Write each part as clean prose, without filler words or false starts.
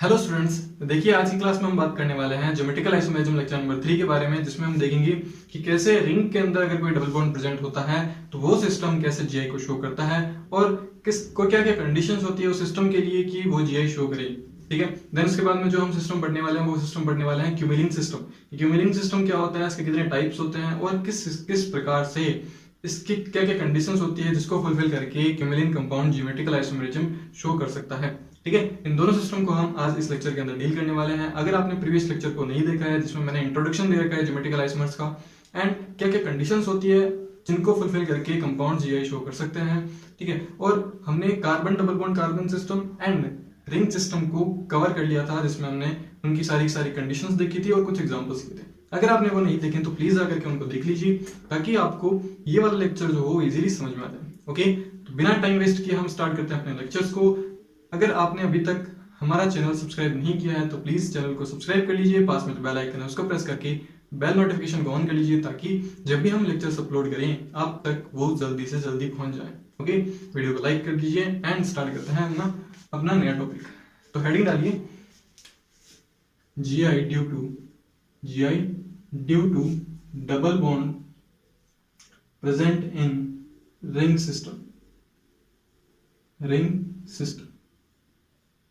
Hello students, देखिए आज की क्लास में हम बात करने वाले हैं ज्योमेट्रिकल आइसोमेरिज्म लेक्चर नंबर 3 के बारे में, जिसमें हम देखेंगे कि कैसे रिंग के अंदर अगर कोई डबल बॉन्ड प्रेजेंट होता है तो वो सिस्टम कैसे जीआई को शो करता है और किस को क्या क्या कंडीशंस होती है उस सिस्टम के लिए कि वो जीआई शो करे। ठीक है, देन उसके बाद में जो हम सिस्टम पढ़ने वाले हैं वो सिस्टम पढ़ने वाले हैं क्यूमुलिन सिस्टम। क्यूमुलिन सिस्टम क्या होता है, इसके कितने टाइप्स होते हैं और किस किस प्रकार से इसकी क्या क्या कंडीशंस होती है जिसको फुलफिल करके cumulene compound geometrical isomerism show कर सकता है। ठीक है, इन दोनों सिस्टम को हम आज इस लेक्चर के अंदर डील करने वाले हैं। अगर आपने प्रीवियस लेक्चर को नहीं देखा है जिसमें मैंने इंट्रोडक्शन दे रखा है ज्योमेट्रिकल आइसोमर्स का एंड क्या क्या कंडीशंस होती है जिनको फुलफिल करके कंपाउंड जीआई शो कर सकते हैं। ठीक है, और हमने carbon double bond carbon system and ring system को कवर कर लिया था जिसमें हमने उनकी सारी कंडीशंस देखी थी और कुछ एग्जांपल्स किए थे। अगर आपने वो नहीं देखे तो प्लीज आकर के उनको देख लीजिए ताकि आपको ये वाला लेक्चर जो हो इजीली समझ में आ जाए। ओके, तो बिना टाइम वेस्ट किए हम स्टार्ट करते हैं अपने लेक्चर्स को। अगर आपने अभी तक हमारा चैनल सब्सक्राइब नहीं किया है तो प्लीज चैनल को सब्सक्राइब कर लीजिए, पास में जो बेल आइकन है उसको प्रेस करके बेल नोटिफिकेशन को ऑन कर लीजिए ताकि जब भी हम लेक्चर्स अपलोड करें आप तक वो जल्दी से जल्दी पहुंच जाए। ओके, वीडियो को लाइक कर दीजिए एंड स्टार्ट करते हैं अपना नया टॉपिक। तो हेडिंग डालिए GI due to double bond present in ring system.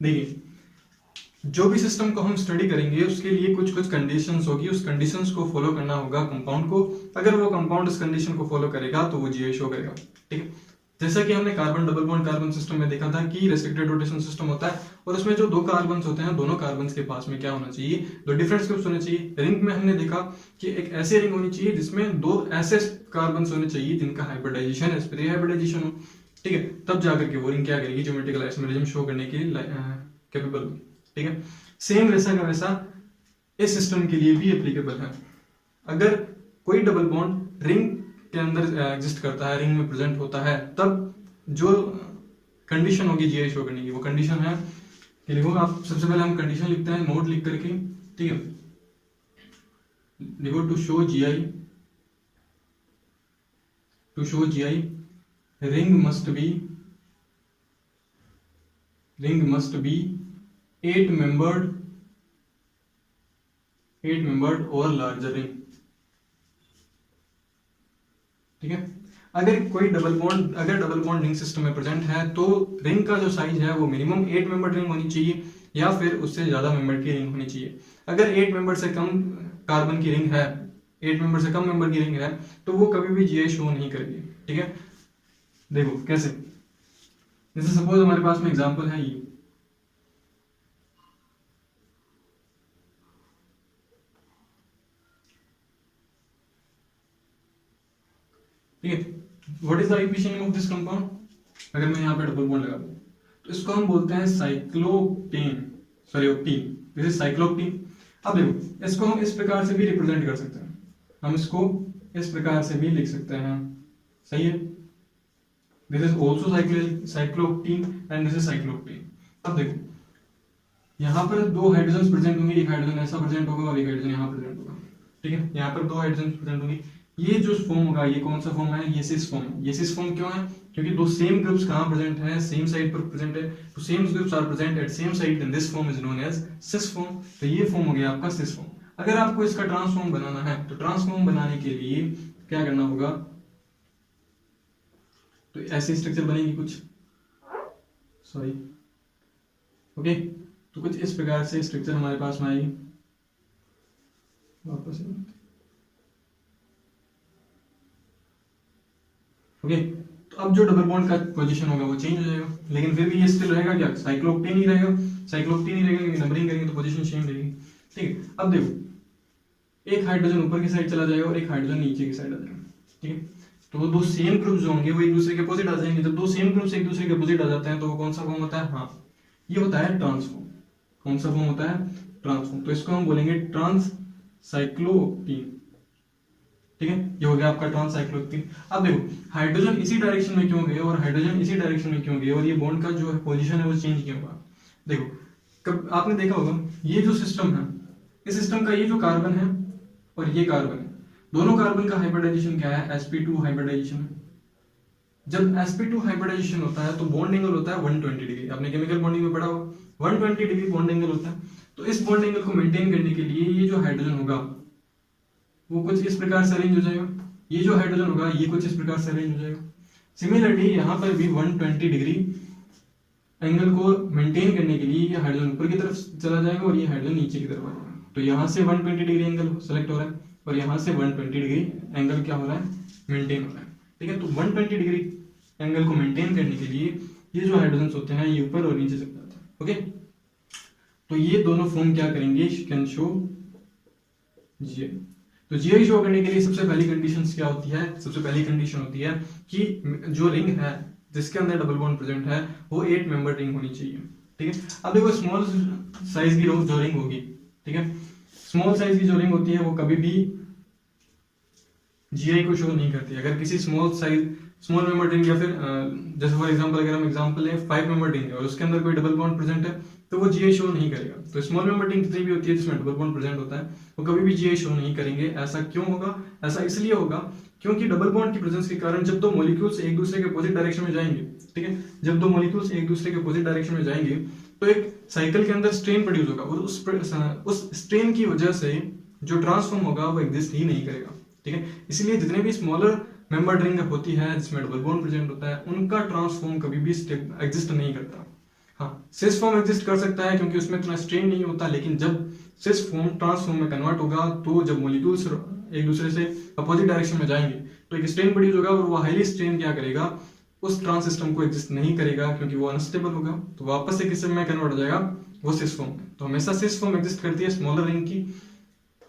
देखिए, जो भी सिस्टम को हम स्टडी करेंगे उसके लिए कुछ कुछ कंडीशंस होगी, उस कंडीशंस को फॉलो करना होगा कंपाउंड को। अगर वो कंपाउंड इस कंडीशन को फॉलो करेगा तो वो जीआई शो करेगा। ठीक है, जैसा कि हमने carbon double bond carbon system में देखा था कि रेस्ट्रिक्टेड रोटेशन सिस्टम होता है और उसमें जो दो कार्बन्स होते हैं दोनों कार्बन्स के पास में क्या होना चाहिए, दो डिफरेंट ग्रुप्स होने चाहिए। रिंग में हमने देखा कि एक ऐसी रिंग होनी चाहिए जिसमें दो ऐसे कार्बन्स होने चाहिए जिनका हाइब्रिडाइजेशन हाइब्रिडाइजेशन हो। ठीक है, तब जाकर के वो रिंग क्या करेगी, ज्योमेट्रिकल आइसोमेरिज्म शो करने के कैपेबल होगी। ठीक है, सेम वैसा का वैसा इस सिस्टम के लिए भी एप्लीकेबल है। अगर कोई डबल बॉन्ड रिंग के अंदर एग्जिस्ट करता है, रिंग में प्रेजेंट होता है, तब जो कंडीशन होगी जीआई शो करने की वो कंडीशन है कि लिखो आप। सबसे पहले हम कंडीशन लिखते हैं नोट लिख करके। ठीक है, लिखो to show GI ring must be 8 membered और लार्जर रिंग। ठीक है, अगर डबल बॉन्ड रिंग सिस्टम में प्रेजेंट है तो रिंग का जो साइज है वो मिनिमम 8 मेंबर्ड रिंग होनी चाहिए या फिर उससे ज्यादा मेंबर की रिंग होनी चाहिए। अगर 8 मेंबर से कम कार्बन की रिंग है, 8 मेंबर से कम मेंबर की रिंग है तो वो कभी भी जीआई शो नहीं करेगी। ठीक है, देखो कैसे, जैसे सपोज हमारे पास में एग्जांपल है ये। ठीक है, what is the equation name of this compound. अगर मैं यहाँ पे डबल बॉन्ड लगा दूं तो इसको हम बोलते हैं साइक्लोक्टेन, sorry octane, this is cyclooctene. अब देखो, इसको हम इस प्रकार से भी रिप्रेजेंट कर सकते हैं, हम इसको इस प्रकार से भी लिख सकते हैं। सही है, this is also cyclooctene and this is cyclooctene. अब देखो, यहाँ पर दो हाइड्रोजन प्रेजेंट होंगे, एक हाइड्रोजन ऐसा प्रेजेंट होगा और एक हाइड्रोजन यहाँ प्रेजेंट होगा। ठीक है, यहाँ पर दो हाइड्रोजन प्रेजेंट होंगे। ये जो फॉर्म होगा ये कौन सा फॉर्म है, ये सिस फॉर्म है। ये सिस फॉर्म क्यों है, क्योंकि दो सेम ग्रुप्स कहां प्रेजेंट है, सेम साइड पर प्रेजेंट है। तो same groups are present at same side, then this form is known as cis form. तो ये फॉर्म हो गया आपका सिस फॉर्म। अगर आपको इसका ट्रांसफॉर्म बनाना है तो ट्रांसफॉर्म बनाने के लिए क्या करना होगा, तो ऐसी स्ट्रक्चर बनेगी कुछ, सॉरी ओके, तो कुछ इस प्रकार से स्ट्रक्चर हमारे पास में आएगी। वापस ओके, तो अब जो डबल बॉन्ड का पोजीशन होगा वो चेंज हो जाएगा, लेकिन फिर भी ये स्टिल रहेगा क्या, साइक्लोक्टेन ही रहेगा। साइक्लोक्टेन ही रहेगा क्योंकि नंबरिंग करेंगे तो पोजीशन चेंज रहेगी। ठीक है, अब देखो, एक हाइड्रोजन ऊपर की साइड चला जाएगा और एक हाइड्रोजन नीचे की साइड आ जाएगा। ठीक है, तो वो दो सेम ग्रुप्स जो होंगे वो एक दूसरे के अपोजिट आ जाएंगे। जब दो सेम ग्रुप्स एक दूसरे के अपोजिट आ जाते हैं तो वो कौन सा फॉर्म होता है, हाँ ये होता है ट्रांसफॉर्म। कौन सा फॉर्म होता है, ट्रांसफॉर्म। तो इसको हम बोलेंगे ट्रांस साइक्लोक्टेन। ठीक है, ये हो गया आपका ट्रांस साइक्लोक्टेन। अब देखो, हाइड्रोजन इसी डायरेक्शन में क्यों गए और हाइड्रोजन इसी डायरेक्शन में क्यों गए और ये बॉन्ड का जो पोजीशन है वो चेंज क्यों हुआ। देखो, कब आपने देखा होगा ये जो सिस्टम है, इस सिस्टम का ये जो कार्बन है और ये कार्बन है, दोनों कार्बन का हाइब्रिडाइजेशन क्या है, sp2 हाइब्रिडाइजेशन है। जब sp2 हाइब्रिडाइजेशन होता है तो बॉन्ड एंगल होता है 120 डिग्री। आपने केमिकल बॉन्डिंग में पढ़ा होगा 120 डिग्री बॉन्ड एंगल होता है। तो इस बॉन्ड एंगल को मेंटेन करने के लिए ये जो हाइड्रोजन होगा वो कुछ इस प्रकार से अरेंज हो जाएगा, ये जो हाइड्रोजन होगा ये कुछ इस प्रकार से अरेंज हो जाएगा। सिमिलरली यहाँ पर भी 120 डिग्री एंगल को मेंटेन करने के लिए ये हाइड्रोजन ऊपर की तरफ चला जाएगा और ये हाइड्रोजन नीचे की तरफ आ जाएगा। तो यहाँ से 120 डिग्री एंगल सेलेक्ट हो रहा है और यहाँ से 120 डिग्री एंगल क्या हो रहा है, मेंटेन हो रहा है। ठीक है, तो 120 डिग्री एंगल को मेंटेन करने के लिए ये जो हाइड्रोजन होते हैं ये ऊपर और नीचे चले जाते हैं। ओके, तो ये दोनों फॉर्म क्या करेंगे, कैन शो जीआई। तो जीआई शो करने के लिए सबसे पहली कंडीशन क्या होती है, सबसे पहली कंडीशन होती है कि जो रिंग है जिसके अंदर डबल बॉन्ड प्रेजेंट है वो 8 मेंबर रिंग होनी चाहिए। ठीक है, अब देखो स्मॉल साइज की जो रिंग होगी, ठीक है, स्मॉल साइज की जो रिंग होती है वो कभी भी जीआई को शो नहीं करती। अगर किसी स्मॉल मेंबर रिंग या फिर जैसे फॉर एग्जांपल अगर हम एग्जांपल लें 5 मेंबर रिंग है और उसके अंदर कोई डबल बॉन्ड प्रेजेंट है तो वो जीआई शो नहीं करेगा। तो स्मॉल मेंबर रिंग जितनी भी होती है जिसमें डबल बॉन्ड प्रेजेंट होता है वो कभी भी जीआई शो नहीं करेंगे। ऐसा क्यों होगा, ऐसा इसलिए होगा क्योंकि डबल बॉन्ड की प्रेजेंस के कारण जब दो मॉलिक्यूल्स एक दूसरे के अपोजिट डायरेक्शन में जाएंगे, ठीक है, जब दो मॉलिक्यूल्स एक दूसरे के अपोजिट डायरेक्शन में जाएंगे तो एक साइकिल के अंदर स्ट्रेन प्रोड्यूस होगा और उस स्ट्रेन की वजह से जो ट्रांसफॉर्म होगा वो एग्जिस्ट ही नहीं करेगा। ठीक है, इसलिए जितने भी स्मॉलर मेंबर रिंग होती है जिसमें डबल बॉन्ड प्रेजेंट होता है उनका ट्रांसफॉर्म कभी भी एग्जिस्ट नहीं करता। हाँ, सिस फॉर्म एग्जिस्ट कर सकता है क्योंकि उसमें इतना स्ट्रेन नहीं होता, लेकिन जब सिस फॉर्म ट्रांसफॉर्म में कन्वर्ट होगा तो जब मॉलिक्यूल्स एक दूसरे से अपोजिट डायरेक्शन में जाएंगे तो एक स्ट्रेन प्रोड्यूस होगा और वो हाईली स्ट्रेन क्या करेगा, उस ट्रांस सिस्टम को एग्जिस्ट नहीं करेगा क्योंकि वो अनस्टेबल होगा, तो वापस से किस में कन्वर्ट हो जाएगा, वो सिस फॉर्म में। तो हमेशा सिस फॉर्म एग्जिस्ट करती है, स्मॉलर रिंग की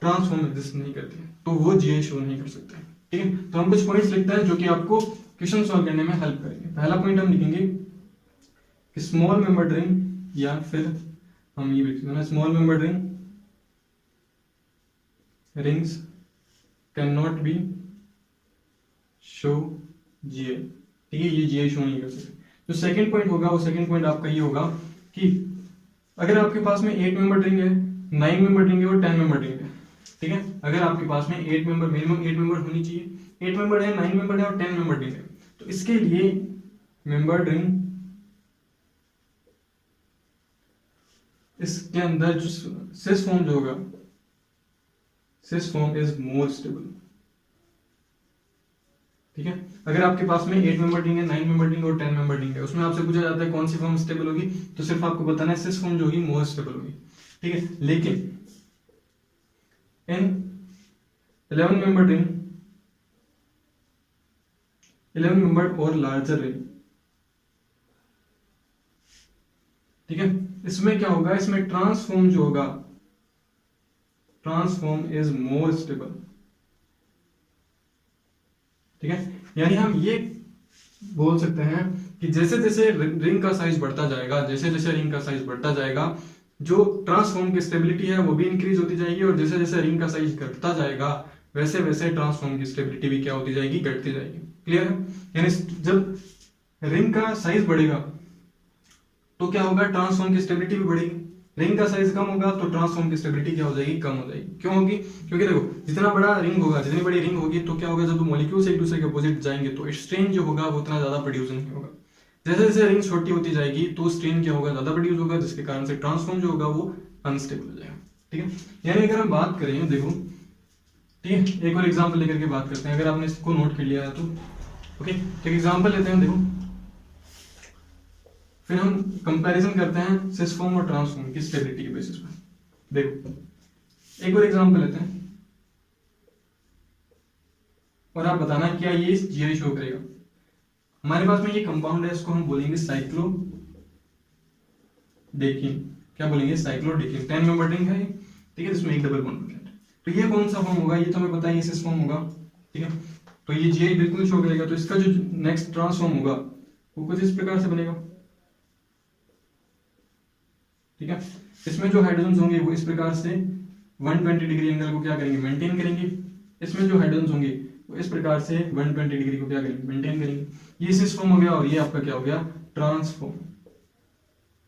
ट्रांसफॉर्म एग्जिस्ट नहीं करती है, तो वो जीआई शो नहीं कर सकते। ठीक है, तो हम कुछ पॉइंट्स लिखते हैं जो कि आपको क्वेश्चन सॉल्व करने में हेल्प करेंगे। पहला पॉइंट हम लिखेंगे कि स्मॉल मेंबर्ड रिंग या फिर हम ये लिख देना small membered rings can not be show GI. ठीक है, ये जीआई शो नहीं कर सकते। जो सेकंड पॉइंट होगा वो सेकंड पॉइंट आपका ये होगा कि अगर आपके पास में 8 मेंबर रिंग है, 9 मेंबर रिंग है और 10 मेंबर रिंग है, ठीक है, अगर आपके पास में 8 मेंबर, मिनिमम 8 मेंबर होनी चाहिए, 8 मेंबर है, 9 मेंबर है और 10 मेंबर रिंग है, तो इसके लिए मेंबर रिंग इसके अंदर जो सिस फॉर्म जो होगा, cis form is more stable. ठीक है, अगर आपके पास में 8 मेंबर रिंग है, 9 मेंबर रिंग और 10 मेंबर रिंग है, उसमें आपसे पूछा जाता है कौन सी फॉर्म स्टेबल होगी, तो सिर्फ आपको बताना है सिस फॉर्म जो होगी मोर स्टेबल होगी। ठीक है, लेकिन इन 11 मेंबर रिंग, 11 मेंबर और लार्जर रिंग, ठीक है, इसमें क्या होगा, इसमें ट्रांसफॉर्म जो होगा, ट्रांसफॉर्म इज मोर स्टेबल। ठीक है, यानी हम ये बोल सकते हैं कि जैसे जैसे रिंग का साइज बढ़ता जाएगा, जैसे जैसे रिंग का साइज बढ़ता जाएगा, जो ट्रांसफॉर्म की स्टेबिलिटी है वो भी इंक्रीज होती जाएगी, और जैसे जैसे रिंग का साइज घटता जाएगा वैसे वैसे ट्रांसफॉर्म की स्टेबिलिटी भी क्या होती जाएगी, घटती जाएगी। क्लियर है, यानी जब रिंग का साइज बढ़ेगा तो क्या होगा, ट्रांसफॉर्म की स्टेबिलिटी भी बढ़ेगी। रिंग का साइज कम होगा तो ट्रांसफॉर्म की स्टेबिलिटी क्या हो जाएगी, कम हो जाएगी। क्यों होगी, क्योंकि देखो जितना बड़ा रिंग होगा, जितनी बड़ी रिंग होगी तो क्या होगा, जब मॉलिक्यूल्स एक दूसरे के अपोजिट जाएंगे तो स्ट्रेन जो होगा वो उतना ज्यादा प्रोड्यूस नहीं होगा। जैसे जैसे रिंग छोटी होती जाएगी तो स्ट्रेन क्या होगा, ज्यादा प्रोड्यूस होगा, जिसके कारण से ट्रांसफॉर्म जो होगा वो अनस्टेबल हो जाएगा। ठीक है, यानी अगर हम बात करें, देखो ठीक है, एक और एग्जाम्पल लेकर के बात करते हैं, अगर आपने इसको नोट कर लिया है तो ओके, एक एग्जाम्पल लेते हैं, देखो फिर हम कंपैरिजन करते हैं सिस फॉर्म और ट्रांसफॉर्म की स्टेबिलिटी के बेसिस पर। देखो एक और एग्जांपल लेते हैं और आप बताना क्या ये जीआई शो करेगा। हमारे पास में ये कंपाउंड है, इसको हम बोलेंगे साइक्लोडेकिन। क्या बोलेंगे, साइक्लोडेकिन। 10 मेंबर रिंग है, ठीक है, जिसमें एक डबल बॉन्ड प्रेजेंट है। तो ये कौन सा फॉर्म होगा, ये तो हमें पता है, ये सिस फॉर्म होगा। ठीक है, तो ये जीआई बिल्कुल शो करेगा। तो इसका जो नेक्स्ट ट्रांसफॉर्म होगा वो कुछ इस प्रकार से बनेगा। ठीक है, इसमें जो हाइड्रोजन होंगे वो इस प्रकार से 120 डिग्री एंगल को क्या करेंगे, मेंटेन करेंगे। इसमें जो हाइड्रोजन होंगे वो इस प्रकार से 120 डिग्री को क्या करेंगे, मेंटेन करेंगे। ये सिस फॉर्म हो गया और ये आपका क्या हो गया, ट्रांसफॉर्म।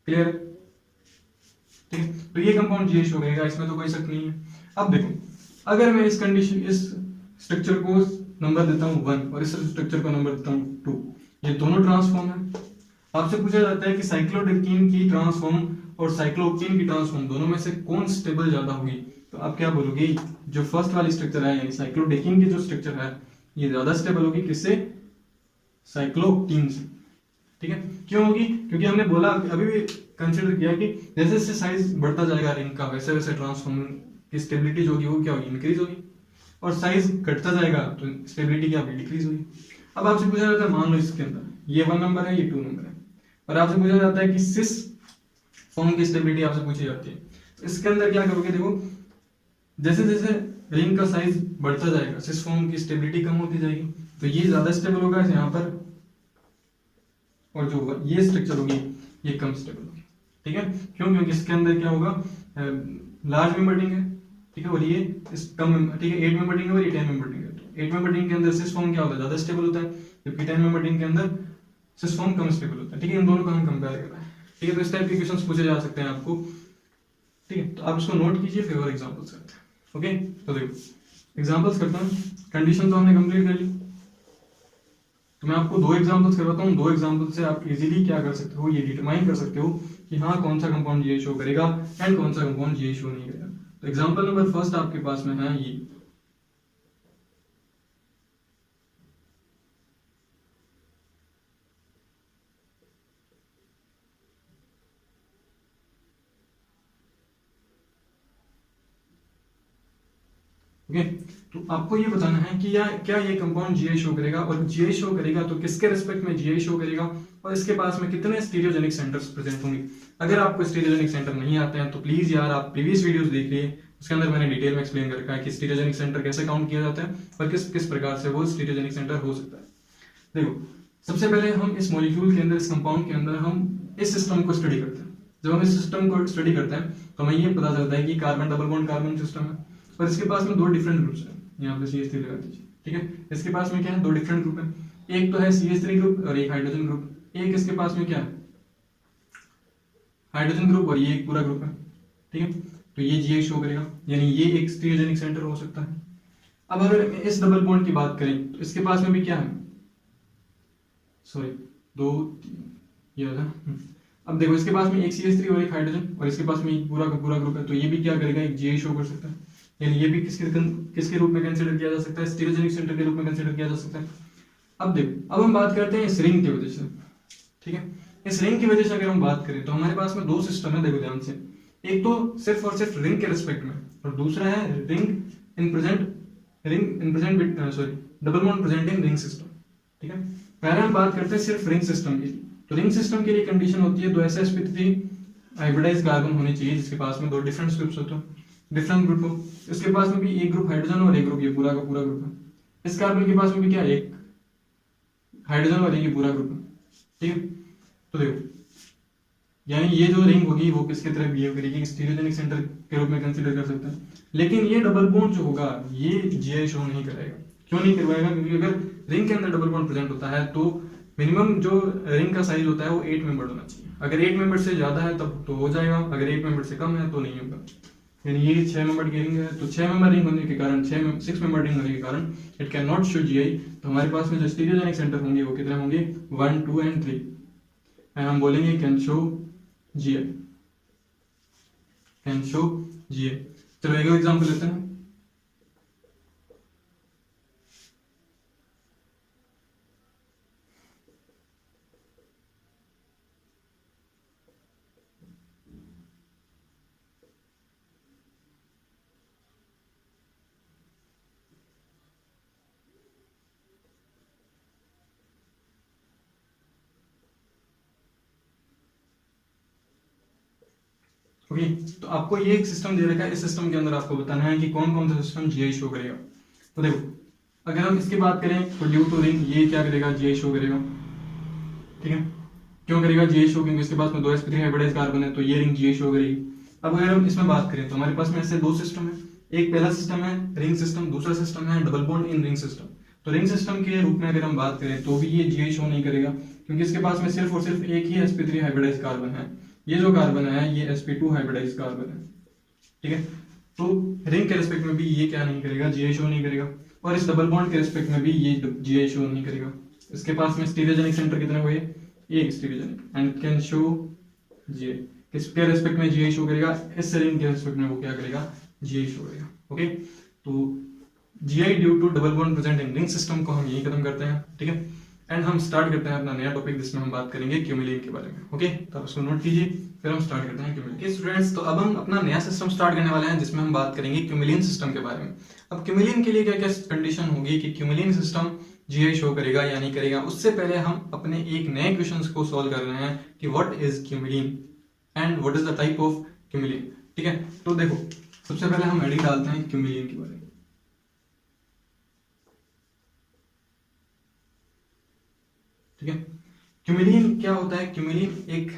क्लियर है, ठीक है, तो ये कंपाउंड जीआई शो करेगा, इसमें तो कोई शक नहीं है। अब देखो, अगर मैं इस कंडीशन, इस स्ट्रक्चर को नंबर देता हूं 1 और इस स्ट्रक्चर को नंबर देता हूं 2, ये दोनों ट्रांसफॉर्म है। आपसे पूछा जाता है कि साइक्लोडेकिन की ट्रांसफॉर्म और साइक्लोऑक्टेन की ट्रांसफॉर्म दोनों में से कौन स्टेबल ज्यादा होगी, तो आप क्या बोलोगे, जो फर्स्ट वाली स्ट्रक्चर है यानी साइक्लोडेकिन की जो स्ट्रक्चर है ये ज्यादा स्टेबल होगी किससे, साइक्लोऑक्टेन से। ठीक है, क्यों होगी, क्योंकि हमने बोला अभी भी कंसिडर किया कि जैसे जैसे साइज बढ़ता जाएगा रिंग का वैसे वैसे ट्रांसफॉर्म की स्टेबिलिटी जो होगी वो क्या होगी, इंक्रीज होगी, और साइज घटता जाएगा तो स्टेबिलिटी क्या होगी, डिक्रीज होगी। अब आपसे पूछा जाता है, मान लो इसके अंदर ये 1 नंबर है, ये 2 नंबर है, और आपसे पूछा जाता है कि सिस फॉर्म की स्टेबिलिटी आपसे पूछी जाती है, तो इसके अंदर क्या करोगे, देखो जैसे जैसे रिंग का साइज बढ़ता जाएगा सिस फॉर्म की स्टेबिलिटी कम होती जाएगी, तो ये ज्यादा स्टेबल होगा यहाँ पर, और जो ये स्ट्रक्चर होगी ये कम स्टेबल होगी। ठीक है, क्यों, क्योंकि इसके अंदर क्या होगा, लार्ज मेंबर रिंग है, ठीक है, और ये इस कम, ठीक है, 8 मेंबर रिंग है और ये 10 मेंबर रिंग है, तो 8 मेंबर रिंग के अंदर सिस फॉर्म क्या होता है, ज्यादा स्टेबल होता है, जबकि 10 मेंबर रिंग के अंदर सिस फॉर्म कम स्टेबल होता है। ठीक है, इन दोनों का हम कंपेयर कर रहे हैं। ठीक है, तो इस टाइप के क्वेश्चंस पूछे जा सकते हैं आपको। ठीक है, तो आप इसको नोट कीजिए, फिर और एग्जांपल्स करते हैं। ओके, तो देखो एग्जांपल्स करते हैं। कंडीशन तो हमने कंप्लीट कर ली, तो मैं आपको 2 एग्जांपल्स करवाता हूँ। 2 एग्जांपल से आप इजीली क्या कर सकते हो, ये डिटरमाइन कर सकते हो कि हाँ कौन सा कंपाउंड जीआई शो करेगा एंड कौन सा कंपाउंड जीआई शो नहीं करेगा। तो एग्जांपल नंबर फर्स्ट आपके पास में है ये, ओके। तो आपको ये बताना है कि क्या ये कंपाउंड जीआई शो करेगा, और जीआई शो करेगा तो किसके रिस्पेक्ट में जीआई शो करेगा, और इसके पास में कितने स्टीरियोजेनिक सेंटर्स प्रेजेंट होंगे। अगर आपको स्टीरियोजेनिक सेंटर नहीं आते हैं तो प्लीज यार आप प्रीवियस वीडियोस देखिए, उसके अंदर मैंने डिटेल में एक्सप्लेन कर रखा है कि स्टीरियोजेनिक सेंटर कैसे काउंट किया जाता है और किस किस प्रकार से वो स्टीरियोजेनिक सेंटर हो सकता है। देखो सबसे पहले हम इस मॉलिक्यूल के अंदर, इस कंपाउंड के अंदर हम इस सिस्टम को स्टडी करते हैं। जब हम इस सिस्टम को स्टडी करते हैं तो हमें ये पता चलता है कि carbon double bond carbon system है, और इसके पास में 2 डिफरेंट ग्रुप्स हैं। यहाँ पे CH3 लगा दीजिए। ठीक है, इसके पास में क्या है, 2 डिफरेंट ग्रुप है, एक तो है CH3 ग्रुप और एक हाइड्रोजन ग्रुप। एक इसके पास में क्या है, हाइड्रोजन ग्रुप, और ये एक पूरा ग्रुप है। ठीक है, तो ये जीआई शो करेगा, यानी ये एक स्टीरियोजेनिक सेंटर हो सकता है। अब अगर इस डबल बॉन्ड की बात करें तो इसके पास में भी क्या है, सॉरी 2 ये वाला। अब देखो इसके पास में एक CH3 और एक हाइड्रोजन, और इसके पास में एक पूरा का पूरा ग्रुप है, तो ये भी क्या करेगा, एक जीआई शो कर सकता है, यानी ये भी किसके रूप में कंसीडर किया जा सकता है, स्टीरियोजेनिक सेंटर के रूप में कंसीडर किया जा सकता है। अब देखो, अब हम बात करते हैं इस रिंग की वजह से। ठीक है, इस रिंग की वजह से अगर हम बात करें तो हमारे पास में 2 सिस्टम है, देखो ध्यान से। एक तो सिर्फ और सिर्फ रिंग के रिस्पेक्ट में, और दूसरा है ring in present sorry double bond present in ring system. ठीक है, पहले हम बात करते हैं सिर्फ रिंग सिस्टम की। तो रिंग सिस्टम के लिए कंडीशन होती है 2 sp3 हाइब्रिडाइज्ड कार्बन होने चाहिए जिसके पास में 2 डिफरेंट ग्रुप्स होते हैं, डिफरेंट ग्रुप हो। इसके पास में भी एक ग्रुप हाइड्रोजन और एक ग्रुप ये पूरा का पूरा ग्रुप है। इस कार्बन के पास में भी क्या है, एक हाइड्रोजन और एक ये पूरा ग्रुप है। ठीक है, तो देखो यानी ये जो रिंग होगी वो किसके तरह बिहेव करेगी, स्टीरियोजेनिक सेंटर के रूप में कंसीडर कर सकते हैं। लेकिन ये डबल बॉन्ड जो होगा ये जीआई शो नहीं करेगा। क्यों नहीं करवाएगा, क्योंकि अगर रिंग के अंदर डबल बॉन्ड प्रेजेंट होता है तो मिनिमम जो रिंग का साइज होता है वो 8 मेंबर होना चाहिए। अगर 8 मेंबर से ज्यादा है तब तो हो जाएगा, अगर 8 मेंबर से कम है तो नहीं होगा। यानी ये 6 मेंबर की रिंग है, तो 6 मेंबर रिंग होने के कारण 6 मेंबर रिंग होने के कारण it can not show GI. तो हमारे पास में जो स्टीरियोजेनिक सेंटर होंगे वो कितने होंगे, 1, 2 एंड 3, एंड हम बोलेंगे can show GI, can show GI. चलो एक एग्जांपल लेते हैं। ओके, तो आपको ये एक सिस्टम दे रखा है, इस सिस्टम के अंदर आपको बताना है कि कौन कौन सा सिस्टम जीआई शो करेगा। तो देखो अगर हम इसकी बात करें तो ड्यू टू रिंग ये क्या करेगा, जीआई शो करेगा। ठीक है, क्यों करेगा जीआई शो, क्योंकि इसके पास में 2 sp3 हाइब्रिडाइज्ड कार्बन है, तो ये रिंग जीआई शो करेगी। अब अगर हम इसमें बात करें तो हमारे पास में ऐसे 2 सिस्टम है, एक पहला सिस्टम है रिंग सिस्टम, दूसरा सिस्टम है double bond in ring system. तो रिंग सिस्टम के रूप में अगर हम बात करें तो भी ये जीआई शो नहीं करेगा, क्योंकि इसके पास में सिर्फ और सिर्फ एक ही sp3 हाइब्रिडाइज्ड कार्बन है। ये जो कार्बन है ये sp2 हाइब्रिडाइज्ड कार्बन है। ठीक है, तो रिंग के रिस्पेक्ट में भी ये क्या नहीं करेगा, जीआई शो नहीं करेगा, और इस डबल बॉन्ड के रिस्पेक्ट में भी ये जीआई शो नहीं करेगा। इसके पास में स्टीरियोजेनिक सेंटर कितने हुए, एक stereogenic, and can show GI. किसके रेस्पेक्ट में जीआई शो करेगा, इस सेरीन के रेस्पेक्ट में वो क्या करेगा, जीआई शो करेगा। ओके, तो GI due to double bond present in ring system को हम यही खत्म करते हैं। ठीक है, एंड हम स्टार्ट करते हैं अपना नया टॉपिक जिसमें हम बात करेंगे क्यूमुलिन के बारे में। ओके, तो आप उसको नोट कीजिए, फिर हम स्टार्ट करते हैं क्यूमुलिन। स्टूडेंट्स, तो अब हम अपना नया सिस्टम स्टार्ट करने वाले हैं जिसमें हम बात करेंगे क्यूमुलिन सिस्टम के बारे में। अब क्यूमुलिन के लिए क्या क्या कंडीशन होगी कि क्यूमुलिन सिस्टम जीआई शो करेगा या नहीं करेगा, उससे पहले हम अपने एक नए क्वेश्चन को सॉल्व कर रहे हैं कि what is cumulene and what is the type of cumulene. ठीक है, तो देखो सबसे पहले हम हेडिंग डालते हैं क्यूमुलिन के बारे में। ठीक है, क्यूमुलिन क्या होता है, क्यूमुलिन एक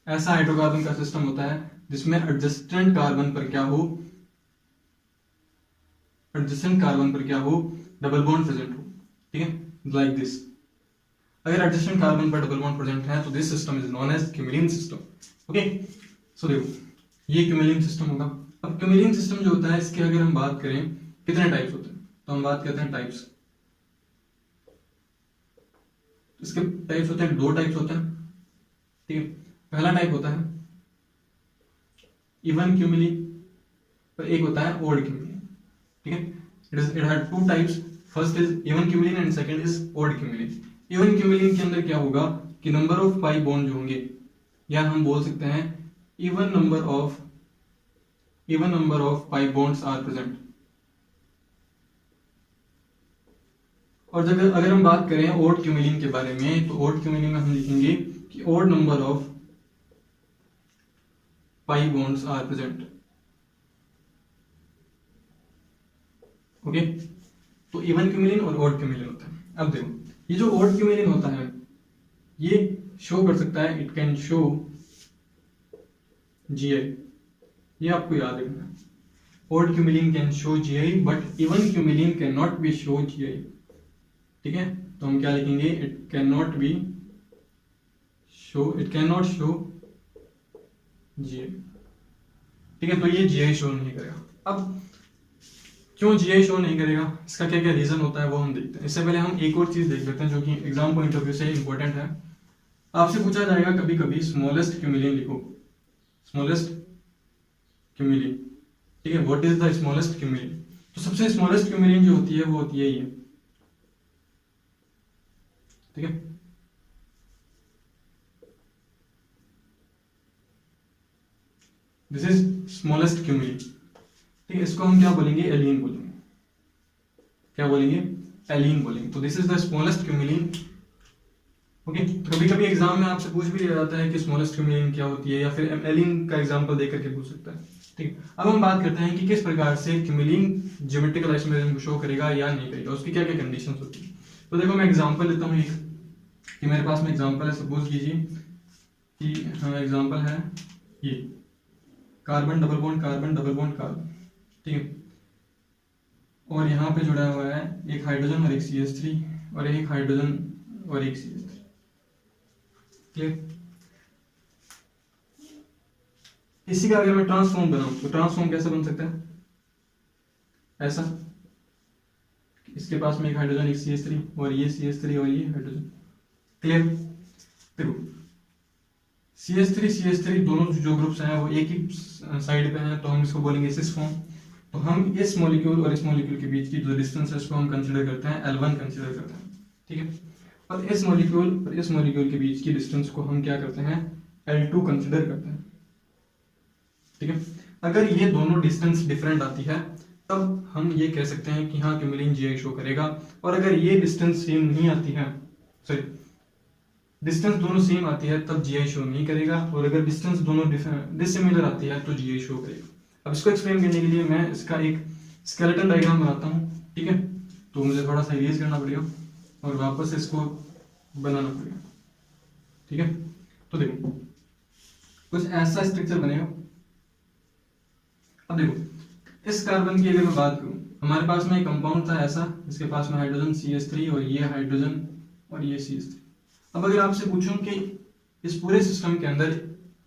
ऐसा हाइड्रोकार्बन का सिस्टम होता है जिसमें एडजस्टेंट कार्बन पर क्या हो, डबल बॉन्ड प्रेजेंट हो। ठीक है, लाइक दिस। अगर एडजस्टेंट कार्बन पर डबल बॉन्ड प्रेजेंट है तो this system is known as cumulene system. Okay, so देखो ये क्यूमुलिन सिस्टम होगा। अब क्यूमुलिन सिस्टम जो होता है इसके अगर हम बात करें कितने टाइप्स होते हैं, तो हम बात करते हैं टाइप्स। इसके टाइप्स होते हैं, दो टाइप्स होते हैं। ठीक है, पहला टाइप होता है इवन क्यूमुलिन और एक होता है ओड क्यूमुलिन। ठीक है, it had two types, first is even cumulene and second is odd cumulene. Even cumulene के अंदर क्या होगा कि नंबर ऑफ पाई बॉन्ड जो होंगे, या हम बोल सकते हैं even number of pi bonds are present. और जब अगर हम बात करें ओड क्यूमुलिन के बारे में, तो ओड क्यूमुलिन में हम लिखेंगे कि odd number of pi bonds are present. Okay, तो इवन क्यूमुलिन और ओड क्यूमुलिन होता है। अब देखो ये जो ओड क्यूमुलिन होता है ये शो कर सकता है, इट कैन शो जीआई, ये आपको याद रखना है। Odd cumulene can show GI but even cumulene can not be show GI. ठीक है, तो हम क्या लिखेंगे, it can not show GI. ठीक है, तो ये जीआई शो नहीं करेगा। अब क्यों जीआई शो नहीं करेगा, इसका क्या क्या रीजन होता है वो हम देखते हैं। इससे पहले हम एक और चीज देख लेते हैं जो कि एग्जाम पॉइंट ऑफ व्यू से इंपॉर्टेंट है। आपसे पूछा जाएगा कभी कभी स्मॉलेस्ट क्यूमुलिन लिखो, स्मॉलेस्ट क्यूमुलिन। ठीक है, what is the smallest cumulene, तो सबसे स्मॉलेस्ट क्यूमुलिन जो होती है वो होती है ये। ठीक है, दिस इज स्मॉलेस्ट क्यूमुलिन। ठीक है, इसको हम क्या बोलेंगे, एलीन बोलेंगे। क्या बोलेंगे, एलीन बोलेंगे। तो this is the smallest cumulene. Okay, तो कभी कभी एग्जाम में आपसे पूछ भी लिया जाता है कि स्मॉलेस्ट क्यूमुलिन क्या होती है, या फिर एलीन का एग्जांपल देकर के पूछ सकता है। ठीक है, अब हम बात करते हैं कि किस प्रकार से क्यूमुलिन ज्योमेट्रिकल आइसोमेरिज्म को शो करेगा या नहीं करेगा, उसकी क्या क्या कंडीशंस होती है। तो देखो मैं एग्जांपल लेता हूँ एक, कि मेरे पास में एग्जांपल है, सपोज कीजिए कि हाँ एग्जांपल है ये कार्बन डबल बॉन्ड कार्बन। ठीक है, और यहाँ पे जुड़ा हुआ है एक हाइड्रोजन और एक CH3 और एक हाइड्रोजन और एक CH3। क्लियर, इसी का अगर मैं ट्रांसफॉर्म बनाऊं तो ट्रांसफॉर्म कैसे बन सकता है, ऐसा, इसके पास में एक हाइड्रोजन एक CH3 और ये CH3 और ये हाइड्रोजन। क्लियर, देखो CH3 दोनों जो ग्रुप्स हैं वो एक ही साइड पे हैं, तो हम इसको बोलेंगे सिस फॉर्म। तो हम इस मॉलिक्यूल और इस मॉलिक्यूल के बीच की जो डिस्टेंस है उसको हम कंसीडर करते हैं L1 कंसीडर करते हैं। ठीक है, और इस मॉलिक्यूल और इस मॉलिक्यूल के बीच की डिस्टेंस को हम क्या करते हैं, L2 कंसीडर करते हैं। ठीक है, अगर ये दोनों डिस्टेंस डिफरेंट आती है तब हम ये कह सकते हैं कि हाँ क्यूमुलिन जीआई शो करेगा। और अगर ये डिस्टेंस सेम नहीं आती है, सॉरी डिस्टेंस दोनों सेम आती है तब जीआई शो नहीं करेगा, और अगर डिस्टेंस दोनों डिसिमिलर आती है तो जीआई शो करेगा। अब इसको एक्सप्लेन करने के लिए मैं इसका एक स्केलेटन डायग्राम बनाता हूँ। ठीक है, तो मुझे थोड़ा सा इरेज करना पड़ेगा और वापस इसको बनाना पड़ेगा। ठीक है, तो देखो कुछ ऐसा स्ट्रक्चर बनेगा। अब देखो इस कार्बन की अगर मैं बात करूं, हमारे पास में एक कंपाउंड था ऐसा, इसके पास में हाइड्रोजन CH3 और ये हाइड्रोजन और ये CH3। अब अगर आपसे पूछूं कि इस पूरे सिस्टम के अंदर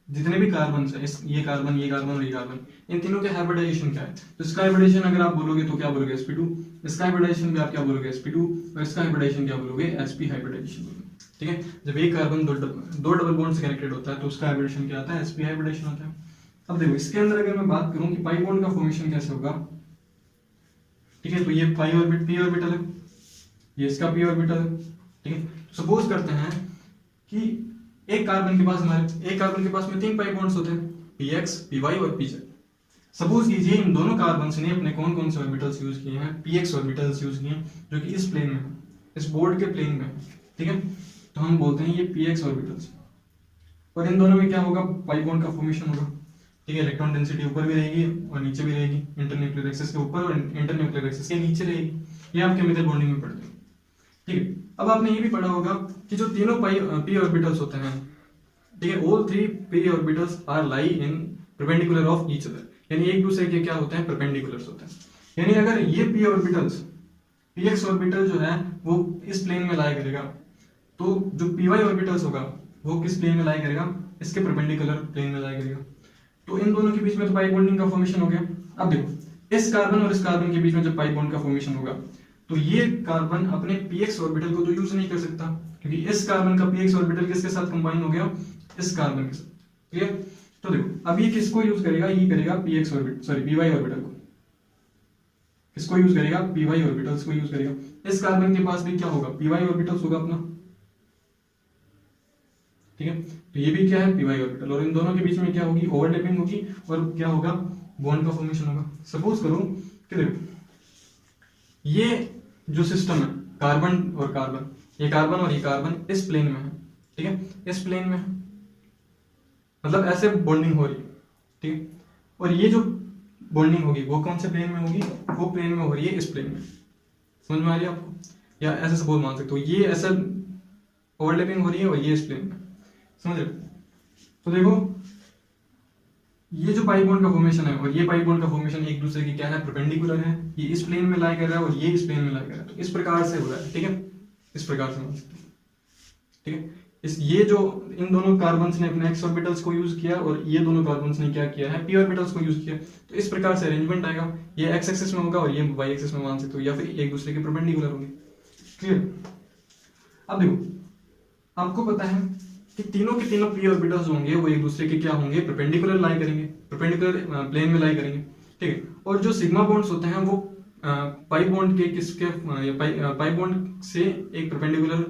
जितने भी कार्बन है, ये कार्बन, ये कार्बन और ये कार्बन, इन तीनों के हाइब्रिडाइजेशन क्या है? तो इसका हाइब्रिडाइजेशन अगर आप बोलोगे तो क्या बोलोगे? sp2। इसका हाइब्रिडाइजेशन भी आप क्या बोलोगे? sp2। और इसका हाइब्रिडाइजेशन क्या बोलोगे? sp हाइब्रिडाइजेशन बोलोगे। ठीक है, जब एक कार्बन दो डबल बॉन्ड से कनेक्टेड होता है तो उसका हाइब्रिडाइजेशन क्या आता है? sp हाइब्रिडाइजेशन होता है। अब देखो इसके अंदर अगर मैं बात करूं कि पाई बॉन्ड का फॉर्मेशन कैसे होगा, ठीक है, तो ये पाई ऑर्बिट p ऑर्बिटल है, ये इसका p ऑर्बिटल है। ठीक है, सपोज करते हैं कि एक कार्बन के पास में 3 पाई बॉन्ड्स होते हैं, px, py और pz। सपोज कीजिए इन दोनों कार्बन्स ने अपने कौन कौन से ऑर्बिटल्स यूज किए हैं? px ऑर्बिटल्स यूज किए हैं, जो कि इस प्लेन में है, इस बोर्ड के प्लेन में है। ठीक है, तो हम बोलते हैं ये px ऑर्बिटल्स। और इन दोनों में क्या होगा? पाई बॉन्ड का फॉर्मेशन होगा। ठीक है, इलेक्ट्रॉन डेंसिटी ऊपर भी रहेगी और नीचे भी रहेगी, इंटरन्यूक्लियर एक्सिस के ऊपर और इंटरन्यूक्लियर एक्सिस के नीचे रहेगी। ये आप केमिकल बॉन्डिंग में पढ़ते हो। ठीक है, अब आपने ये भी पढ़ा होगा कि जो तीनों p ऑर्बिटल्स होते हैं, ठीक है, all 3 p orbitals are lie in perpendicular of each other, यानी एक दूसरे के क्या होते हैं? परपेंडिकुलर्स होते हैं। यानी अगर ये p ऑर्बिटल्स, px ऑर्बिटल जो है वो इस प्लेन में लाई करेगा, तो जो py ऑर्बिटल्स होगा वो किस प्लेन में लाई करेगा? इसके परपेंडिकुलर प्लेन में लाई करेगा। तो इन दोनों के बीच में तो पाई बॉन्डिंग का फॉर्मेशन हो गया। अब देखो इस कार्बन और इस कार्बन के बीच में जब पाई बॉन्ड का फॉर्मेशन होगा तो ये कार्बन अपने px ऑर्बिटल को तो यूज नहीं कर सकता, क्योंकि इस कार्बन का px ऑर्बिटल किसके साथ कंबाइन हो गया? इस कार्बन के साथ। क्लियर? तो देखो अब ये किसको यूज करेगा? ये करेगा px orbital, sorry py orbital को। किसको यूज करेगा? py ऑर्बिटल्स को यूज करेगा। इस कार्बन के पास भी क्या होगा? py ऑर्बिटल्स होगा अपना। ठीक है, तो ये भी क्या है? py orbital. और इन दोनों के बीच में क्या होगी? ओवरलैपिंग होगी और क्या होगा? बॉन्ड का फॉर्मेशन होगा। सपोज करो कि देखो ये जो सिस्टम है, कार्बन और कार्बन, ये कार्बन और ये कार्बन इस प्लेन में है। ठीक है, इस प्लेन में है, मतलब ऐसे बॉन्डिंग हो रही है। ठीक है, और ये जो बॉन्डिंग होगी वो कौन से प्लेन में होगी? वो प्लेन में हो रही है, इस प्लेन में। समझ में आ रही है आपको? या ऐसे सपोज मान सकते हो ये ऐसा ओवरलैपिंग हो रही है और ये इस प्लेन में। समझ रहे? तो देखो ये जो पाई बॉन्ड का फॉर्मेशन है और ये पाई बॉन्ड का फॉर्मेशन एक दूसरे की क्या है? परपेंडिकुलर है। ये इस प्लेन में लाई कर रहा है और ये इस प्लेन में लाई कर रहा है, तो इस प्रकार से हो रहा है। ठीक है, इस प्रकार से मान सकते हैं। ठीक है, ये जो इन दोनों कार्बन्स ने अपने एक्स ऑर्बिटल्स को यूज किया और ये दोनों कार्बन्स ने क्या किया है? p ऑर्बिटल्स को यूज किया, तो इस प्रकार से अरेंजमेंट आएगा। ये एक्स एक्सिस में होगा और ये वाई एक्सिस में मान सकते हो, या फिर एक दूसरे के परपेंडिकुलर होंगे। क्लियर? अब देखो आपको पता है कि तीनों के तीनों p ऑर्बिटल्स होंगे वो एक दूसरे के क्या होंगे? परपेंडिकुलर लाई करेंगे, परपेंडिकुलर प्लेन में लाई करेंगे। ठीक है, और जो सिग्मा बॉन्ड्स होते हैं वो पाई बॉन्ड के किसके पाई बॉन्ड से एक परपेंडिकुलर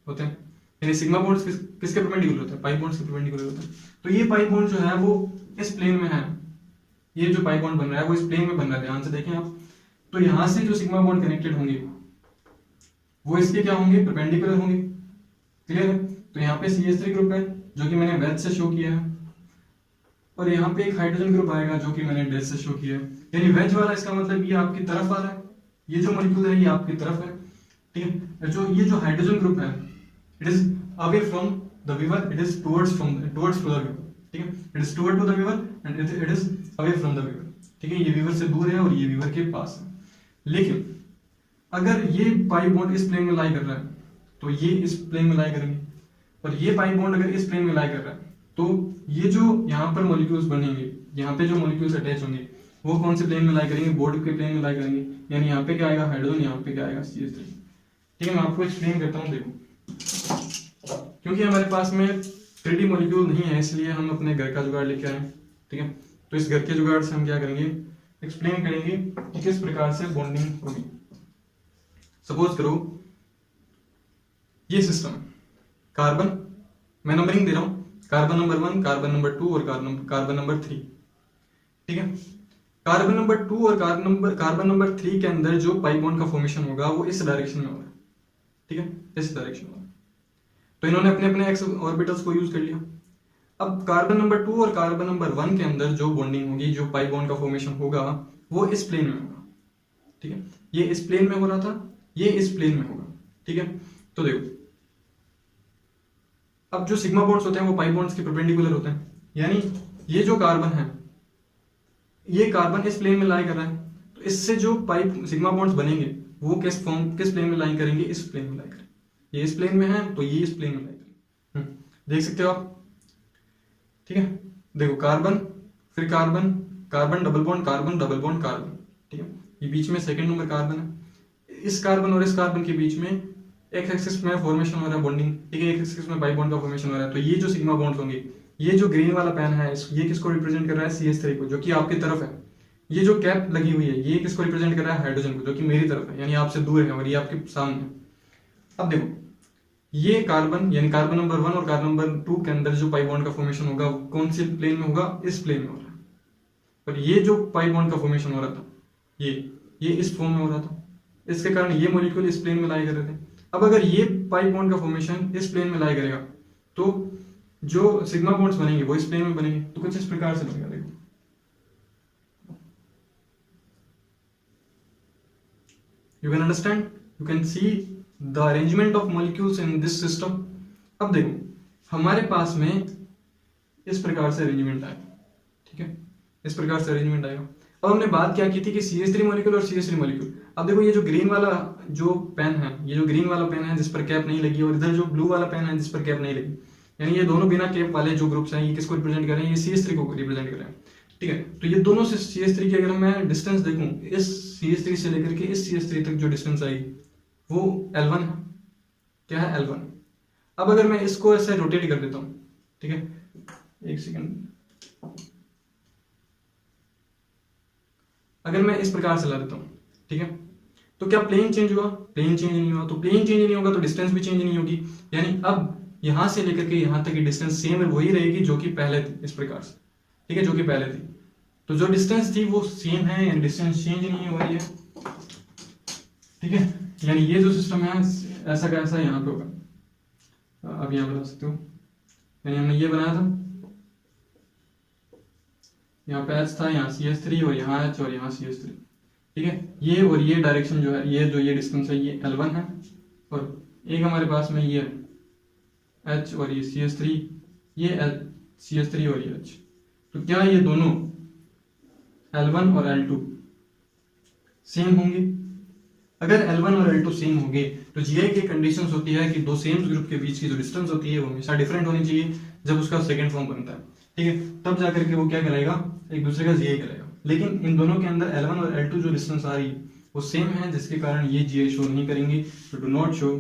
होते हैं, यानी सिग्मा बॉन्ड्स किसके परपेंडिकुलर होते हैं? पाई बॉन्ड्स के परपेंडिकुलर होते हैं। तो ये पाई बॉन्ड जो है वो इस प्लेन में है, ये जो पाई बॉन्ड बन रहा है वो इस प्लेन में बन रहा है। ध्यान से देखें आप, तो यहां से जो सिग्मा बॉन्ड कनेक्टेड होंगे वो इसके क्या होंगे? परपेंडिकुलर होंगे। क्लियर है? तो यहाँ पे CH3 ग्रुप है जो कि मैंने वेज से शो किया है, और यहाँ पे एक हाइड्रोजन ग्रुप आएगा जो कि मैंने डेज से शो किया है। यानी वेज वाला इसका मतलब ये आपकी तरफ आ रहा है, ये जो मॉलिक्यूल है ये आपकी तरफ है। ठीक है, जो ये जो हाइड्रोजन ग्रुप है it is away from the viewer, it is towards to the viewer. ठीक है, it is toward to the viewer and it is away from the viewer. ठीक है, ये वीवर से दूर है और ये वीवर के पास है। लेकिन अगर ये पाई बॉन्ड इस प्लेन में लाई कर रहा है तो ये इस प्लेन में लाई करेंगे, और ये पाई बॉन्ड अगर इस प्लेन में लाई कर रहा है तो ये जो यहाँ पर मॉलिक्यूल्स बनेंगे, यहाँ पे जो मॉलिक्यूल्स अटैच होंगे वो कौन से प्लेन में लाई करेंगे? बोर्ड के प्लेन में लाई करेंगे। यानी यहाँ पे क्या आएगा? हाइड्रोजन, यहाँ पे क्या आएगा? CH3। ठीक है, मैं आपको एक्सप्लेन करता हूँ। देखो क्योंकि हमारे पास में 3D मॉलिक्यूल नहीं है इसलिए हम अपने घर का जुगाड़ लेके आए। ठीक है, तो इस घर के जुगाड़ से हम क्या करेंगे? एक्सप्लेन करेंगे कि किस प्रकार से बॉन्डिंग होगी। सपोज करो ये सिस्टम है, कार्बन, मैं नंबरिंग दे रहा हूं, कार्बन नंबर 1, कार्बन नंबर 2 और कार्बन नंबर 3। ठीक है, कार्बन नंबर 2 और कार्बन नंबर 3 के अंदर जो पाई बॉन्ड का फॉर्मेशन होगा वो इस डायरेक्शन में होगा। ठीक है, इस डायरेक्शन में। तो इन्होंने अपने अपने एक्स ऑर्बिटल्स को यूज कर लिया। अब कार्बन नंबर 2 और कार्बन नंबर 1 के अंदर जो बॉन्डिंग होगी, जो पाई बॉन्ड का फॉर्मेशन होगा वो इस प्लेन में होगा। ठीक है, ये इस प्लेन में हो रहा था, ये इस प्लेन में होगा। ठीक है, तो देखो अब जो सिग्मा बॉन्ड्स होते हैं वो पाई बॉन्ड्स के परपेंडिकुलर होते हैं, यानी ये जो कार्बन है ये कार्बन इस प्लेन में लाई कर रहा है, तो इससे जो पाई सिग्मा बॉन्ड्स बनेंगे वो किस प्लेन में लाई करेंगे? इस प्लेन में लाई करेंगे। ये इस प्लेन में है तो ये इस प्लेन में लाई करेंगे। देख सकते हो आप। ठीक है, देखो कार्बन, फिर carbon, carbon double bond, carbon double bond, carbon, ठीक है। ये बीच में सेकंड नंबर कार्बन है। इस कार्बन और इस कार्बन के बीच में एक्स एक्सिस में फॉर्मेशन हो रहा है बॉन्डिंग, ठीक है, एक्स एक्सिस में बाई बॉन्ड का फॉर्मेशन हो रहा है। तो ये जो सिग्मा बॉन्ड्स होंगे, ये जो ग्रीन वाला पेन है ये किसको रिप्रेजेंट कर रहा है, CH3 को, जो कि आपकी तरफ है। ये जो कैप लगी हुई है ये किसको रिप्रेजेंट कर रहा है, हाइड्रोजन को, जो कि मेरी तरफ है, यानी आपसे दूर है और ये आपके सामने है। अब देखो ये कार्बन यानी कार्बन नंबर 1 और कार्बन नंबर 2 के अंदर जो पाई बॉन्ड का फॉर्मेशन होगा वो कौन से प्लेन में होगा, इस प्लेन में हो रहा है। पर ये जो पाई बॉन्ड का फॉर्मेशन हो रहा था ये इस फॉर्म में हो रहा था, इसके कारण ये मॉलिक्यूल इस प्लेन में लाई कर रहे थे। अब अगर ये पाई बॉन्ड का फॉर्मेशन इस प्लेन में लाई करेगा तो जो सिग्मा बॉन्ड्स बनेंगे वो इस प्लेन में बनेंगे। तो कुछ इस प्रकार से बनेगा, देखो you can understand, you can see the arrangement of molecules in this system। अब देखो हमारे पास में इस प्रकार से अरेंजमेंट आएगा, ठीक है, इस प्रकार से अरेंजमेंट आएगा। अब हमने बात क्या की थी कि CH3 मॉलिक्यूल और CH3 मॉलिक्यूल। अब देखो ये जो ग्रीन वाला जो पेन है, ये जो ग्रीन वाला पेन है जिस पर कैप नहीं लगी, और इधर जो ब्लू वाला पेन है जिस पर कैप नहीं लगी, यानी ये दोनों बिना कैप वाले जो ग्रुप्स हैं ये किसको रिप्रेजेंट कर रहे हैं, ये CH3 को रिप्रेजेंट कर रहे हैं, ठीक है। तो ये दोनों से CH3 की अगर मैं डिस्टेंस देखूं, इस CH3 से लेकर के इस CH3 तक जो डिस्टेंस आई वो L1 है, क्या है, L1। अब अगर मैं इसको ऐसे रोटेट कर देता हूं, ठीक है, एक सेकंड, अगर मैं इस प्रकार से ला देता हूं, ठीक है, तो क्या प्लेन चेंज हुआ, प्लेन चेंज नहीं हुआ। तो प्लेन चेंज नहीं होगा तो डिस्टेंस भी चेंज नहीं होगी, यानी अब यहां से लेकर के यहां तक की डिस्टेंस सेम वही रहेगी जो कि पहले थी, इस प्रकार से, ठीक है, जो कि पहले थी। तो जो डिस्टेंस थी वो सेम है, यानी डिस्टेंस चेंज नहीं हो रही है, ठीक है। यानी ये जो सिस्टम है ऐसा का ऐसा यहाँ पे होगा। अब यहाँ बता सकते हो, यानी हमने ये बनाया था, यहाँ पे H था, यहाँ CH3 और यहाँ H और यहाँ CH3, ठीक है। ये और ये डायरेक्शन जो है, ये डिस्टेंस है ये L1 है, और एक हमारे पास में ये H और ये CH3, ये CH3 और ये H। तो क्या ये दोनों L1 और L2 सेम होंगे? अगर L1 और L2 सेम होंगे तो GI की कंडीशंस होती है कि दो सेम ग्रुप के बीच की जो डिस्टेंस होती है वो हमेशा डिफरेंट होनी चाहिए जब उसका सेकंड फॉर्म बनता है, ठीक है, तब जाकर के वो क्या कहलाएगा, एक दूसरे का GI कहलाएगा। लेकिन इन दोनों के अंदर L1 और L2 जो डिस्टेंस आ रही है वो सेम है, जिसके कारण ये GI शो नहीं करेंगे, तो do not show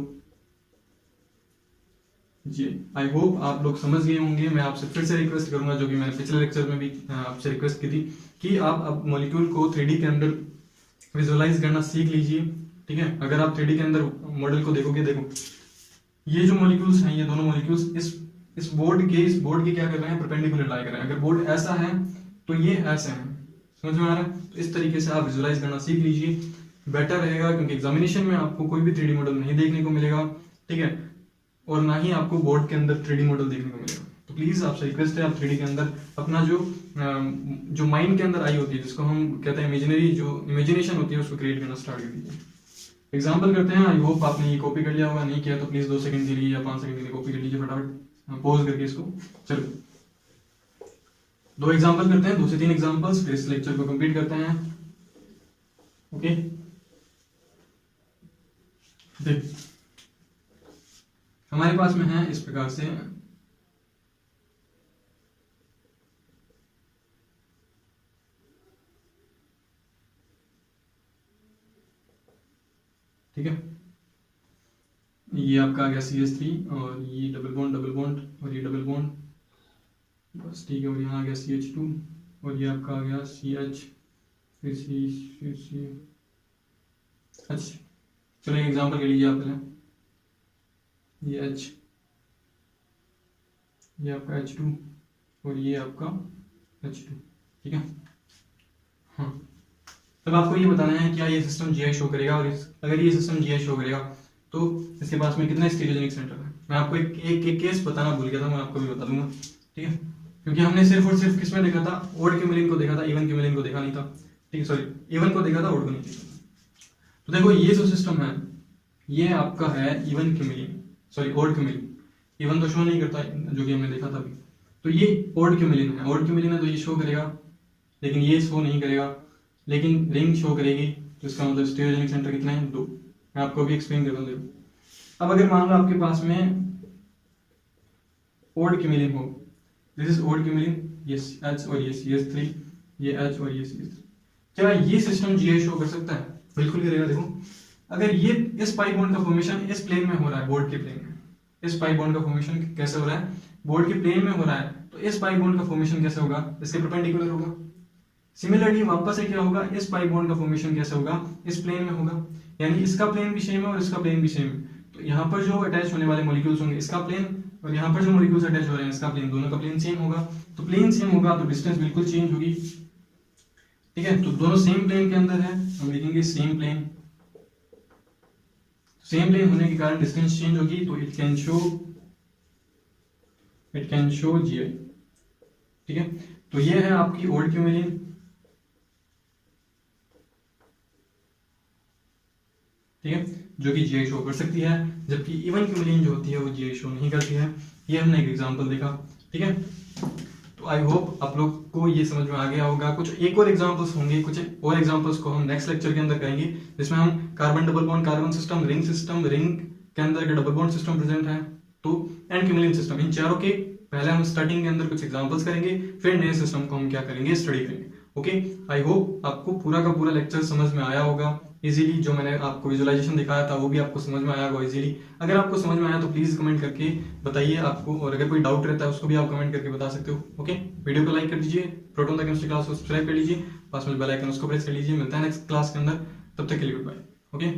GI। I hope आप लोग समझ गए होंगे। मैं आपसे फिर से रिक्वेस्ट करूंगा, जो कि मैंने पिछले लेक्चर में भी आपसे रिक्वेस्ट की थी, कि आप अब मॉलिक्यूल को 3D के अंदर विजुअलाइज करना सीख लीजिए, ठीक है। अगर आप 3D के अंदर मॉडल को देखोगे, देखो ये जो मॉलिक्यूल्स हैं, ये दोनों मॉलिक्यूल्स इस बोर्ड के क्या कर रहे हैं, परपेंडिकुलर लाई कर रहे हैं। अगर बोर्ड ऐसा है तो ये ऐसे हैं, समझ में आ रहा है। तो इस तरीके से आप विजुअलाइज करना सीख लीजिए, बेटर रहेगा, क्योंकि एग्जामिनेशन में आपको कोई भी 3D मॉडल नहीं देखने को मिलेगा, ठीक है, और ना ही आपको बोर्ड के अंदर 3D मॉडल देखने को मिलेगा। तो प्लीज आपसे रिक्वेस्ट है, आप 3D के अंदर अपना जो माइंड के अंदर आई होती है, जिसको हम कहते हैं इमेजिनेशन होती है, उसको क्रिएट करना स्टार्ट कर दीजिए। एग्जाम्पल करते हैं। आई होप आपने ये कॉपी कर लिया होगा, नहीं किया तो प्लीज 2 सेकंड के लिए या 5 सेकंड के लिए कॉपी कर लीजिए फटाफट, पॉज करके इसको। चलो 2 एग्जाम्पल करते हैं, 2 से 3 एग्जाम्पल्स, फिर इस लेक्चर को कंप्लीट करते हैं। ओके, देख हमारे पास में है इस प्रकार से, ठीक है, ये आपका आ गया CH3 और ये डबल बॉन्ड और ये डबल बॉन्ड, बस ठीक है, और यहाँ आ गया CH2 और ये आपका आ गया CH, फिर C। अच्छा चलो एक एग्जाम्पल ले लीजिए आप पहले, ये H, ये आपका H2 और ये आपका H2, ठीक है। हाँ, तब आपको ये बताना है क्या ये सिस्टम GI शो करेगा, और अगर ये सिस्टम GI शो करेगा तो इसके पास में कितना स्टीरियोजेनिक सेंटर है। मैं आपको एक केस बताना भूल गया था, मैं आपको भी बता दूंगा, ठीक है, क्योंकि हमने सिर्फ और सिर्फ किसमें देखा था, ओड क्यूमिलिन को देखा था, इवन क्यूमिलिन को देखा नहीं था, ठीक है, सॉरी इवन को देखा था, ओड को नहीं देखा था। तो देखो ये जो सिस्टम है ये आपका है even cumulene, sorry odd cumulene, even तो शो नहीं करता जो कि हमने देखा था अभी। तो ये ओड क्यूमिलिन है, ओड क्यूमिलिन है तो ये शो करेगा, लेकिन ये शो नहीं करेगा, लेकिन रिंग शो करेगी। तो इसका मतलब स्टीरियोजेनिक सेंटर कितना है, 2। मैं आपको भी एक्सप्लेन करता हूँ, देखो। अब अगर मान लो आपके पास में ओड क्यूमिलिन हो, दिस इज ओड क्यूमिलिन, ये H और ये CH3, ये H और ये CH3। क्या ये सिस्टम GI शो कर सकता है? बिल्कुल करेगा। देखो अगर ये इस पाई बॉन्ड का फॉर्मेशन इस प्लेन में हो रहा है, बोर्ड के प्लेन में, इस पाई बॉन्ड का फॉर्मेशन कैसे हो रहा है? बोर्ड के प्लेन में हो रहा है, तो इस पाई बॉन्ड का फॉर्मेशन कैसे होगा? इसके परपेंडिकुलर होगा। सिमिलरली वापस से क्या होगा? इस पाई बॉन्ड का फॉर्मेशन कैसे होगा? इस प्लेन में होगा, यानी इसका प्लेन भी सेम है और इसका प्लेन भी सेम है। तो यहाँ पर जो अटैच होने वाले मॉलिक्यूल्स होंगे इसका प्लेन, और यहाँ पर जो मॉलिक्यूल्स अटैच हो रहे हैं इसका प्लेन, दोनों का प्लेन सेम होगा। तो प्लेन सेम होगा तो डिस्टेंस बिल्कुल चेंज होगी। ठीक है, तो दोनों सेम प्लेन के अंदर है, हम लिखेंगे सेम प्लेन। सेम प्लेन होने के कारण डिस्टेंस चेंज होगी, तो इट कैन शो GI। ठीक है, तो ये है आपकी ओड क्यूमिलिन। ठीक है, जो कि GI शो कर सकती है, जबकि इवन क्यूमिलिन जो होती है वो GI शो नहीं करती है। ये हमने एक एग्जांपल देखा। ठीक है, तो आई होप आप लोग को ये समझ में आ गया होगा। कुछ एक और एग्जांपल्स होंगे, कुछ और एग्जांपल्स को हम नेक्स्ट लेक्चर के अंदर करेंगे, जिसमें हम carbon double bond carbon system, ring के अंदर के डबल बॉन्ड सिस्टम प्रेजेंट है, तो एंड क्यूमिलिन सिस्टम, इन चारों के पहले हम स्टार्टिंग के अंदर कुछ एग्जांपल्स करेंगे, फिर नए सिस्टम को हम क्या करेंगे? स्टडी करेंगे। ओके, आई होप आपको पूरा का पूरा लेक्चर समझ में आया होगा इजीली। जो मैंने आपको विजुअलाइजेशन दिखाया था वो भी आपको समझ में आया होगा इजीली। अगर आपको समझ में आया तो प्लीज कमेंट करके बताइए आपको, और अगर कोई डाउट रहता है उसको भी आप कमेंट करके बता सकते हो। ओके, वीडियो को लाइक कर दीजिए, प्रोटॉन द केमिस्ट्री क्लास को सब्सक्राइब कर लीजिए, पास में बेल आइकन उसको प्रेस कर लीजिए। मिलता है नेक्स्ट क्लास के अंदर, तब तक के लिए गुड बाय। ओके।